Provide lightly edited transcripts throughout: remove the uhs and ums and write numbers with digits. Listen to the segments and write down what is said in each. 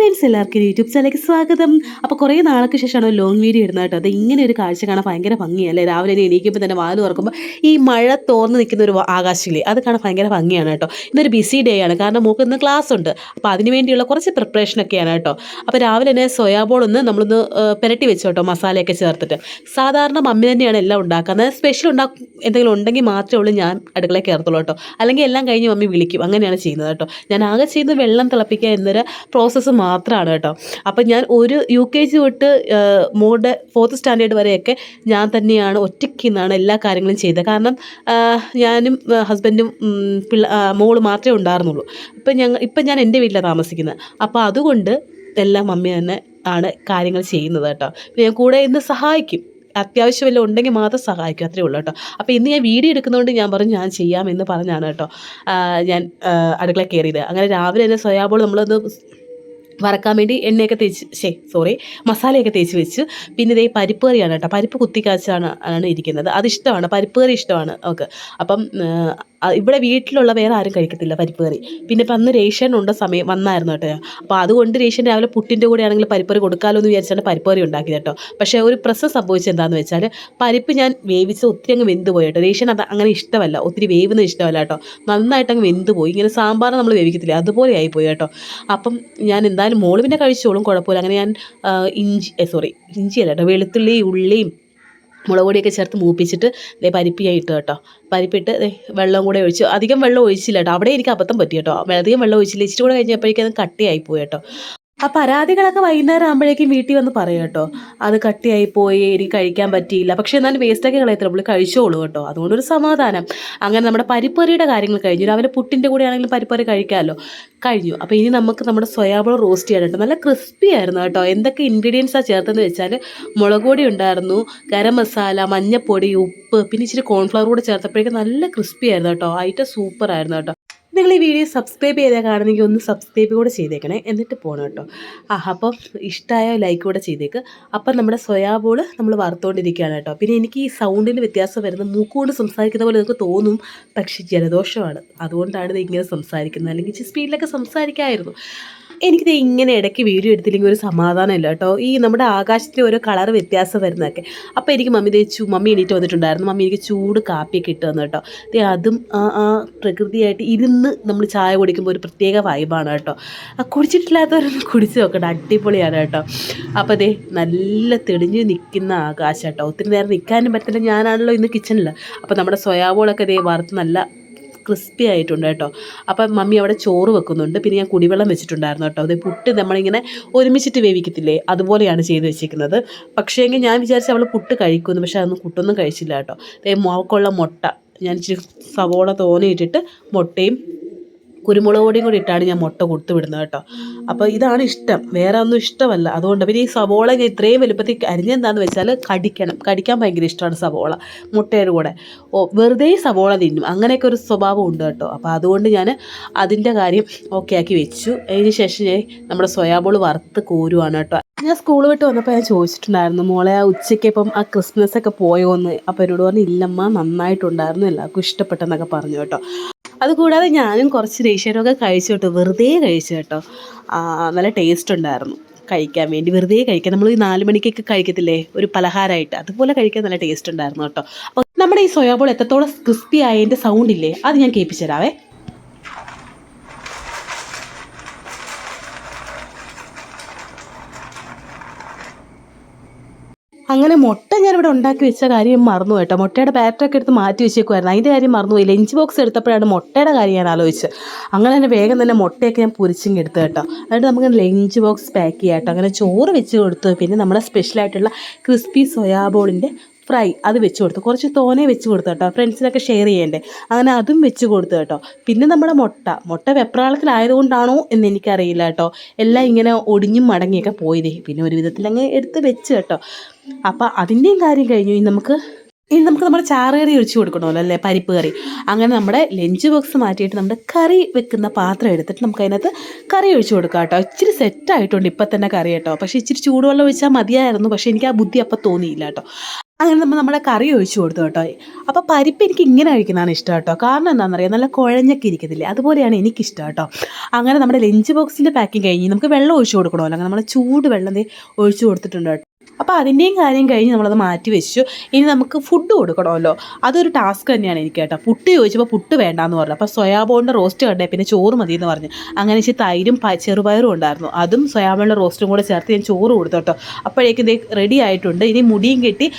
Friends, എല്ലാവർക്കും YouTube ചാനലിലേക്ക് സ്വാഗതം. അപ്പോൾ കുറേ നാൾക്ക് ശേഷമാണ് ലോങ് വീഡിയോ ഇടുന്നത് കേട്ടോ. അത് ഇങ്ങനെ ഒരു കാഴ്ച കാണാൻ ഭയങ്കര ഭംഗിയല്ലേ. രാവിലെ എണീക്കുമ്പോൾ തന്നെ വാല് തുറക്കുമ്പോൾ ഈ മഴ തോർന്ന് നിൽക്കുന്ന ഒരു ആകാശമില്ലേ, അത് കാണാൻ ഭയങ്കര ഭംഗിയാണ് കേട്ടോ. ഇന്നൊരു ബിസി ഡേ ആണ്, കാരണം മോൾക്ക് ഇന്ന് ക്ലാസ് ഉണ്ട്. അപ്പോൾ അതിന് വേണ്ടിയുള്ള കുറച്ച് പ്രിപ്പറേഷനൊക്കെയാണ് കേട്ടോ. അപ്പോൾ രാവിലെ തന്നെ സോയാബോൾ നമ്മളൊന്ന് പുരട്ടി വെച്ചു കേട്ടോ, മസാലയൊക്കെ ചേർത്തിട്ട്. സാധാരണ മമ്മി തന്നെയാണ് എല്ലാം ഉണ്ടാക്കുന്നത്. സ്പെഷ്യൽ എന്തെങ്കിലും ഉണ്ടെങ്കിൽ മാത്രമേ ഉള്ളൂ ഞാൻ അടുക്കളയിൽ കയറത്തുള്ളൂ കേട്ടോ. അല്ലെങ്കിൽ എല്ലാം കഴിഞ്ഞ് മമ്മി വിളിക്കും, അങ്ങനെയാണ് ചെയ്യുന്നത് കേട്ടോ. ഞാൻ ആകെ ചെയ്യുന്നത് വെള്ളം തിളപ്പിക്കുക എന്നൊരു പ്രോസസ്സ് മാത്രമാണ് കേട്ടോ. അപ്പം ഞാൻ ഒരു UKG തൊട്ട് മോളുടെ 4th സ്റ്റാൻഡേർഡ് വരെയൊക്കെ ഞാൻ തന്നെയാണ് ഒറ്റയ്ക്ക് നിന്നാണ് എല്ലാ കാര്യങ്ങളും ചെയ്തത്. കാരണം ഞാനും ഹസ്ബൻഡും മോള് മാത്രമേ ഉണ്ടായിരുന്നുള്ളൂ. ഇപ്പം ഞാൻ എൻ്റെ വീട്ടിലാണ് താമസിക്കുന്നത്. അപ്പോൾ അതുകൊണ്ട് എല്ലാം മമ്മി തന്നെ ആണ് കാര്യങ്ങൾ ചെയ്യുന്നത് കേട്ടോ. ഞാൻ കൂടെ ഇന്ന് സഹായിക്കും, അത്യാവശ്യം വല്ലതും ഉണ്ടെങ്കിൽ മാത്രം സഹായിക്കും, അത്രേ ഉള്ളൂ കേട്ടോ. അപ്പോൾ ഇന്ന് ഞാൻ വീഡിയോ എടുക്കുന്നതുകൊണ്ട് ഞാൻ പറഞ്ഞു ഞാൻ ചെയ്യാമെന്ന് പറഞ്ഞാണ് കേട്ടോ ഞാൻ അടുക്കള കയറിയത്. അങ്ങനെ രാവിലെ തന്നെ സോയാബോൾ നമ്മളൊന്ന് വറക്കാൻ വേണ്ടി എണ്ണയൊക്കെ മസാലയൊക്കെ തേച്ച് വെച്ച്. പിന്നെ ഇതേ പരിപ്പ് കറിയാണ് കേട്ടോ. പരിപ്പ് കുത്തിക്കാച്ചാണ് ഇരിക്കുന്നത്. അതിഷ്ടമാണ്, പരിപ്പ് കറി ഇഷ്ടമാണ് ഓക്കെ. അപ്പം ഇവിടെ വീട്ടിലുള്ള വേറെ ആരും കഴിക്കത്തില്ല പരിപ്പ് കറി. പിന്നെ ഇപ്പം അന്ന് റേഷൻ ഉണ്ട സമയം വന്നായിരുന്നു കേട്ടോ. അപ്പോൾ അതുകൊണ്ട് റേഷൻ രാവിലെ പുട്ടിൻ്റെ കൂടെ ആണെങ്കിൽ പരിപ്പ് കറി കൊടുക്കാമല്ലോ എന്ന് വിചാരിച്ചാണ് പരിപ്പ് കറി ഉണ്ടാക്കിയത് കേട്ടോ. പക്ഷേ ഒരു പ്രശ്നം സംഭവിച്ചത് എന്താണെന്ന് വെച്ചാൽ പരിപ്പ് ഞാൻ വേവിച്ച് ഒത്തിരി അങ്ങ് വെന്ത് പോയി കേട്ടോ. റേഷൻ അത് അങ്ങനെ ഇഷ്ടമല്ല, ഒത്തിരി വേവുന്നത് ഇഷ്ടമല്ല കേട്ടോ. നന്നായിട്ട് അങ്ങ് വെന്ത് പോയി. ഇങ്ങനെ സാമ്പാർ നമ്മൾ വേവിക്കത്തില്ല, അതുപോലെ ആയിപ്പോയി കേട്ടോ. അപ്പം ഞാൻ എന്തായാലും മോള് പിന്നെ കഴിച്ചോളും, കുഴപ്പമില്ല. അങ്ങനെ ഞാൻ ഇഞ്ചിയല്ല കേട്ടോ, വെളുത്തുള്ളി ഉള്ളിയും മുളക് പൊടിയൊക്കെ ചേർത്ത് മൂപ്പിച്ചിട്ട് പരിപ്പിയായി ഇട്ട് കേട്ടോ. പരിപ്പിട്ട് വെള്ളം കൂടെ ഒഴിച്ചു. അധികം വെള്ളം ഒഴിച്ചില്ല കേട്ടോ, അവിടെ എനിക്ക് അബദ്ധം പറ്റി കേട്ടോ. അധികം വെള്ളം ഒഴിച്ചില്ല, ഇച്ചിരി കൂടെ കഴിഞ്ഞപ്പോഴേക്കും അത് കട്ടിയായിപ്പോയി കേട്ടോ. ആ പരാതികളൊക്കെ വൈകുന്നേരം ആകുമ്പോഴേക്കും വീട്ടിൽ വന്ന് പറയും കേട്ടോ, അത് കട്ടിയായിപ്പോയി, എനിക്ക് കഴിക്കാൻ പറ്റിയില്ല. പക്ഷേ എന്നാലും വേസ്റ്റൊക്കെ കളയത്തില്ല, നമ്മൾ കഴിച്ചോളൂ കേട്ടോ. അതുകൊണ്ടൊരു സമാധാനം. അങ്ങനെ നമ്മുടെ പരിപ്പറിയുടെ കാര്യങ്ങൾ കഴിഞ്ഞു. രാവിലെ പുട്ടിൻ്റെ കൂടെ ആണെങ്കിലും പരിപ്പറി കഴിക്കാമല്ലോ, കഴിഞ്ഞു. അപ്പോൾ ഇനി നമുക്ക് നമ്മുടെ സോയാബോൾ റോസ്റ്റ് ചെയ്യാൻ കേട്ടോ. നല്ല ക്രിസ്പി ആയിരുന്നു കേട്ടോ. എന്തൊക്കെ ഇൻഗ്രീഡിയൻസാണ് ചേർത്തെന്ന് വെച്ചാൽ മുളക് പൊടി ഉണ്ടായിരുന്നു, ഗരം മസാല, മഞ്ഞൾപ്പൊടി, ഉപ്പ്, പിന്നെ ഇച്ചിരി കോൺഫ്ലവർ കൂടെ ചേർത്തപ്പോഴേക്കും നല്ല ക്രിസ്പി ആയിരുന്നു കേട്ടോ. ഐറ്റം സൂപ്പർ ആയിരുന്നു കേട്ടോ. നിങ്ങൾ ഈ വീഡിയോ സബ്സ്ക്രൈബ് ചെയ്താൽ കാണുന്നെങ്കിൽ ഒന്ന് സബ്സ്ക്രൈബ് കൂടെ ചെയ്തേക്കണേ, എന്നിട്ട് പോകണം കേട്ടോ. അപ്പം ഇഷ്ടമായ ലൈക്ക് കൂടെ ചെയ്തേക്ക്. അപ്പം നമ്മുടെ സോയാബോൾ നമ്മൾ വറുത്തുകൊണ്ടിരിക്കുകയാണ് കേട്ടോ. പിന്നെ എനിക്ക് ഈ സൗണ്ടിന് വ്യത്യാസം വരുന്നത്, മൂക്കുകൊണ്ട് സംസാരിക്കുന്ന പോലെ നിങ്ങൾക്ക് തോന്നും, പക്ഷേ ജലദോഷമാണ്, അതുകൊണ്ടാണ് ഇത് ഇങ്ങനെ സംസാരിക്കുന്നത്. അല്ലെങ്കിൽ ഇച്ചിരി സ്പീഡിലൊക്കെ സംസാരിക്കാമായിരുന്നു. എനിക്കിത് ഇങ്ങനെ ഇടയ്ക്ക് വീഡിയോ എടുത്തില്ലെങ്കിൽ ഒരു സമാധാനമില്ല കേട്ടോ. ഈ നമ്മുടെ ആകാശത്തിൽ ഓരോ കളർ വ്യത്യാസം വരുന്നതൊക്കെ. അപ്പോൾ എനിക്ക് മമ്മി എണീറ്റ് വന്നിട്ടുണ്ടായിരുന്നു. മമ്മി എനിക്ക് ചൂട് കാപ്പിയൊക്കെ ഇട്ട് തന്നു കേട്ടോ. അതും ആ പ്രകൃതിയായിട്ട് ഇരുന്ന് നമ്മൾ ചായ കുടിക്കുമ്പോൾ ഒരു പ്രത്യേക വൈബാണ് കേട്ടോ. കുടിച്ചിട്ടില്ലാത്തവരൊന്ന് കുടിച്ച് നോക്കട്ടെ, അടിപൊളിയാണ് കേട്ടോ. അപ്പോൾ നല്ല തെളിഞ്ഞ് നിൽക്കുന്ന ആകാശം കേട്ടോ. ഒത്തിരി നേരം നിൽക്കാനും പറ്റില്ല, ഞാനാണല്ലോ ഇന്ന് കിച്ചണിൽ. അപ്പോൾ നമ്മുടെ സോയാബോളൊക്കെ വറുത്ത് നല്ല ക്രിസ്പി ആയിട്ടുണ്ട് കേട്ടോ. അപ്പം മമ്മി അവിടെ ചോറ് വെക്കുന്നുണ്ട്. പിന്നെ ഞാൻ കുടിവെള്ളം വെച്ചിട്ടുണ്ടായിരുന്നു കേട്ടോ. അത് പുട്ട് നമ്മളിങ്ങനെ ഒരുമിച്ചിട്ട് വേവിക്കത്തില്ലേ, അതുപോലെയാണ് ചെയ്ത് വെച്ചിരിക്കുന്നത്. പക്ഷേ എങ്കിൽ ഞാൻ വിചാരിച്ചു അവൾ പുട്ട് കഴിക്കുമെന്ന്, പക്ഷേ അതൊന്നും പുട്ടൊന്നും കഴിച്ചില്ല കേട്ടോ. മോൾക്കുള്ള മുട്ട ഞാൻ ഇച്ചിരി സവോള തോനെയിട്ടിട്ട് മുട്ടയും കുരുമുളക് പൊടിയും കൂടി ഇട്ടാണ് ഞാൻ മുട്ട കൊടുത്തു വിടുന്നത് കേട്ടോ. അപ്പോൾ ഇതാണ് ഇഷ്ടം, വേറെ ഒന്നും ഇഷ്ടമല്ല. അതുകൊണ്ട് പിന്നെ ഈ സവോള ഞാൻ ഇത്രയും വലുപ്പത്തിൽ അരിഞ്ഞെന്താണെന്ന് വെച്ചാൽ കടിക്കാൻ ഭയങ്കര ഇഷ്ടമാണ് സവോള മുട്ടയുടെ കൂടെ. വെറുതെ സവോള തിന്നും, അങ്ങനെയൊക്കെ ഒരു സ്വഭാവം ഉണ്ട് കേട്ടോ. അപ്പോൾ അതുകൊണ്ട് ഞാൻ അതിൻ്റെ കാര്യം ഓക്കെ ആക്കി വെച്ചു. അതിന് ശേഷം ഞാൻ നമ്മുടെ സോയാബോൾ വറുത്ത് കോരുവാണ് കേട്ടോ. ഞാൻ സ്കൂൾ വിട്ട് വന്നപ്പോൾ ഞാൻ ചോദിച്ചിട്ടുണ്ടായിരുന്നു, മോളെ ഉച്ചയ്ക്ക് ഇപ്പം ആ ക്രിസ്മസ് ഒക്കെ പോയോന്ന്. അപ്പോൾ എന്നോട് പറഞ്ഞു ഇല്ലമ്മ, നന്നായിട്ടുണ്ടായിരുന്നു, എല്ലാവർക്കും ഇഷ്ടപ്പെട്ടെന്നൊക്കെ പറഞ്ഞു കേട്ടോ. അതുകൂടാതെ ഞാനും കുറച്ച് റേഷനൊക്കെ കഴിച്ചു കേട്ടോ, വെറുതെ കഴിച്ചു കേട്ടോ. നല്ല ടേസ്റ്റ് ഉണ്ടായിരുന്നു കഴിക്കാൻ വേണ്ടി, വെറുതെ കഴിക്കാൻ. നമ്മൾ ഈ 4 മണിക്കൊക്കെ കഴിക്കത്തില്ലേ ഒരു പലഹാരമായിട്ട്, അതുപോലെ കഴിക്കാൻ നല്ല ടേസ്റ്റ് ഉണ്ടായിരുന്നു കേട്ടോ. അപ്പോൾ നമ്മുടെ ഈ സോയാബോൾ എത്രത്തോളം ക്രിസ്പി ആയതിൻ്റെ സൗണ്ട് ഇല്ലേ, അത് ഞാൻ കേൾപ്പിച്ചു തരാവേ. അങ്ങനെ മുട്ട ഞാനിവിടെ ഉണ്ടാക്കി വെച്ച കാര്യം മറന്നു കേട്ടോ. മുട്ടയുടെ ബാറ്ററൊക്കെ എടുത്ത് മാറ്റി വെച്ചേക്കുമായിരുന്നു, അതിൻ്റെ കാര്യം മറന്നുപോയി. ലഞ്ച് ബോക്സ് എടുത്തപ്പോഴാണ് മുട്ടയുടെ കാര്യം ഞാൻ ആലോചിച്ചത്. അങ്ങനെ തന്നെ വേഗം തന്നെ മുട്ടയൊക്കെ ഞാൻ പൊരിച്ചിങ്ങ് എടുത്തു കേട്ടോ. എന്നിട്ട് നമുക്ക് ലഞ്ച് ബോക്സ് പാക്ക് ചെയ്യാം കേട്ടോ. അങ്ങനെ ചോറ് വെച്ച് കൊടുത്തു. പിന്നെ നമ്മുടെ സ്പെഷ്യലായിട്ടുള്ള ക്രിസ്പി സോയാബോളിൻ്റെ ഫ്രൈ അത് വെച്ച് കൊടുത്തു. കുറച്ച് തോനെ വെച്ച് കൊടുത്തു കേട്ടോ, ഫ്രണ്ട്സിനൊക്കെ ഷെയർ ചെയ്യണ്ടേ. അങ്ങനെ അതും വെച്ച് കൊടുത്തു കേട്ടോ. പിന്നെ നമ്മുടെ മുട്ട വെപ്രാളത്തിലായതുകൊണ്ടാണോ എന്ന് എനിക്കറിയില്ല കേട്ടോ, എല്ലാം ഇങ്ങനെ ഒടിഞ്ഞും മടങ്ങിയൊക്കെ പോയതേ. പിന്നെ ഒരു വിധത്തിൽ അങ്ങ് എടുത്ത് വെച്ച് കേട്ടോ. അപ്പോൾ അതിൻ്റെയും കാര്യം കഴിഞ്ഞു. ഇനി നമുക്ക് നമ്മുടെ ചാറുകറി ഒഴിച്ച് കൊടുക്കണമല്ലോ അല്ലേ, പരിപ്പ് കറി. അങ്ങനെ നമ്മുടെ ലഞ്ച് ബോക്സ് മാറ്റിയിട്ട് നമ്മുടെ കറി വെക്കുന്ന പാത്രം എടുത്തിട്ട് നമുക്ക് അതിനകത്ത് കറി ഒഴിച്ച് കൊടുക്കാം കേട്ടോ. ഇച്ചിരി സെറ്റായിട്ടുണ്ട് ഇപ്പം തന്നെ കറി കേട്ടോ. പക്ഷേ ഇച്ചിരി ചൂടുവെള്ളം ഒഴിച്ചാൽ മതിയായിരുന്നു, പക്ഷേ എനിക്ക് ആ ബുദ്ധി അപ്പം തോന്നിയില്ല കേട്ടോ. അങ്ങനെ നമ്മൾ നമ്മുടെ കറി ഒഴിച്ച് കൊടുത്തു കേട്ടോ. അപ്പോൾ പരിപ്പ് എനിക്ക് ഇങ്ങനെ കഴിക്കുന്നതാണ് ഇഷ്ടം കേട്ടോ. കാരണം എന്താണെന്നറിയാം, നല്ല കുഴഞ്ഞൊക്കെ ഇരിക്കത്തില്ലേ, അതുപോലെയാണ് എനിക്കിഷ്ടം കേട്ടോ. അങ്ങനെ നമ്മുടെ ലഞ്ച് ബോക്സിൻ്റെ പാക്കിങ് കഴിഞ്ഞ് നമുക്ക് വെള്ളം ഒഴിച്ച് കൊടുക്കണമല്ലോ. അങ്ങനെ നമ്മൾ ചൂട് വെള്ളം ഒഴിച്ച് കൊടുത്തിട്ടുണ്ട് കേട്ടോ. അപ്പോൾ അതിൻ്റെയും കാര്യം കഴിഞ്ഞ് നമ്മളത് മാറ്റി വെച്ചു. ഇനി നമുക്ക് ഫുഡ് കൊടുക്കണമല്ലോ, അതൊരു ടാസ്ക് തന്നെയാണ് എനിക്ക് കേട്ടോ. പുട്ട് ചോദിച്ചപ്പോൾ പുട്ട് വേണ്ടാന്ന് പറഞ്ഞു. അപ്പോൾ സോയാബോളിൻ്റെ റോസ്റ്റ് കണ്ടേ, പിന്നെ ചോറ് മതി എന്ന് പറഞ്ഞു. അങ്ങനെ ഇച്ചിരി തൈരും ചെറുപയറും ഉണ്ടായിരുന്നു, അതും സോയാബോളിൻ്റെ റോസ്റ്റും കൂടെ ചേർത്ത് ഞാൻ ചോറ് കൊടുത്തു കേട്ടോ. അപ്പോഴേക്കും ഇത് റെഡി ആയിട്ടുണ്ട്. ഇനി മുടിയും കെട്ടി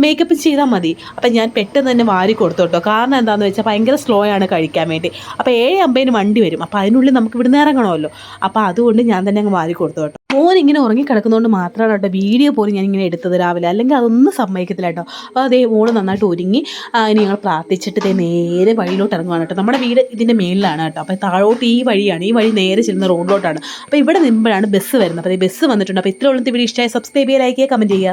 മേക്കപ്പ് ചെയ്താൽ മതി. അപ്പം ഞാൻ പെട്ടെന്ന് തന്നെ വാരി കൊടുത്തു കേട്ടോ. കാരണം എന്താണെന്ന് വെച്ചാൽ ഭയങ്കര സ്ലോ ആണ് കഴിക്കാൻ വേണ്ടി. അപ്പോൾ 7:50 വണ്ടി വരും. അപ്പോൾ അതിനുള്ളിൽ നമുക്ക് ഇവിടുന്ന് ഇറങ്ങണമല്ലോ. അപ്പോൾ അതുകൊണ്ട് ഞാൻ തന്നെ അങ്ങ് വാരി കൊടുത്തു കേട്ടോ. മോൻ ഇങ്ങനെ ഉറങ്ങിക്കിടക്കുന്നതുകൊണ്ട് മാത്രമാണ് കേട്ടോ വീഡിയോ പോലും ഞാൻ ഇങ്ങനെ എടുത്തത് രാവിലെ, അല്ലെങ്കിൽ അതൊന്നും സമ്മതിക്കത്തില്ല കേട്ടോ. അപ്പോൾ അതേ മോള് നന്നായിട്ട് ഒരുങ്ങി ഇനി ഞങ്ങൾ പ്രാർത്ഥിച്ചിട്ട് നേരെ വഴിയിലോട്ട് ഇറങ്ങുവാണ് കേട്ടോ. നമ്മുടെ വീട് ഇതിൻ്റെ മേളിലാണ് കേട്ടോ. അപ്പോൾ താഴോട്ട് ഈ വഴിയാണ്, ഈ വഴി നേരെ ചെല്ലുന്ന റോഡിലോട്ടാണ്. അപ്പോൾ ഇവിടെ നിന്നുമ്പോഴാണ് ബസ് വരുന്നത്. അപ്പോൾ ബസ് വന്നിട്ടുണ്ട്. അപ്പോൾ ഇത്ര ഉള്ളത് വീഡിയോ ഇഷ്ടമായി സബ്സ്ക്രൈബ് ചെയ്യുക, ലൈക്ക് ചെയ്യുക, കമൻറ്റ് ചെയ്യുക.